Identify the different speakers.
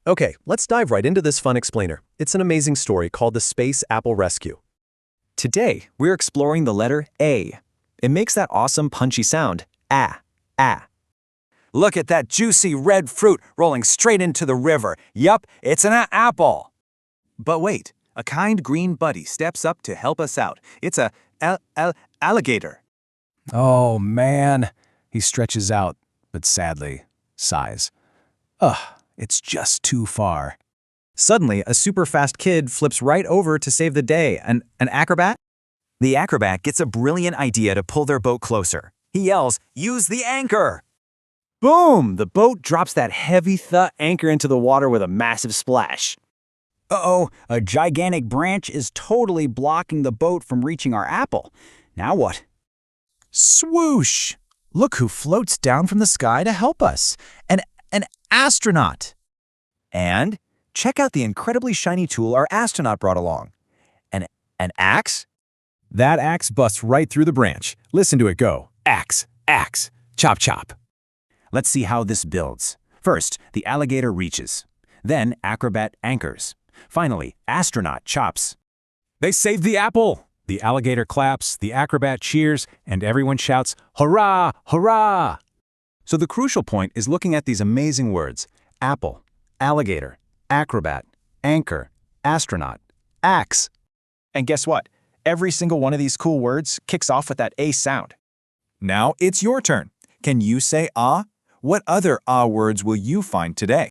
Speaker 1: Okay, let's dive right into this fun explainer. It's an amazing story called The Space Apple Rescue.
Speaker 2: Today, we're exploring the letter A. It makes that awesome punchy sound, ah, ah.
Speaker 3: Look at that juicy red fruit rolling straight into the river. Yup, it's an apple. But wait, a kind green buddy steps up to help us out. It's a alligator.
Speaker 4: Oh, man. He stretches out, but sadly, sighs. Ugh, it's just too far.
Speaker 2: Suddenly, a super fast kid flips right over to save the day. An acrobat? The acrobat gets a brilliant idea to pull their boat closer. He yells, "Use the anchor!" Boom! The boat drops that heavy anchor into the water with a massive splash.
Speaker 5: Uh-oh, a gigantic branch is totally blocking the boat from reaching our apple. Now what?
Speaker 4: Swoosh! Look who floats down from the sky to help us. An astronaut.
Speaker 2: And check out the incredibly shiny tool our astronaut brought along. An axe?
Speaker 4: That axe busts right through the branch. Listen to it go. Axe, axe, chop, chop.
Speaker 2: Let's see how this builds. First, the alligator reaches. Then, acrobat anchors. Finally, astronaut chops.
Speaker 4: They saved the apple! The alligator claps, the acrobat cheers, and everyone shouts, "Hurrah! Hurrah!"
Speaker 2: So the crucial point is looking at these amazing words: apple, alligator, acrobat, anchor, astronaut, axe. And guess what? Every single one of these cool words kicks off with that A sound. Now it's your turn. Can you say ah? What other ah words will you find today?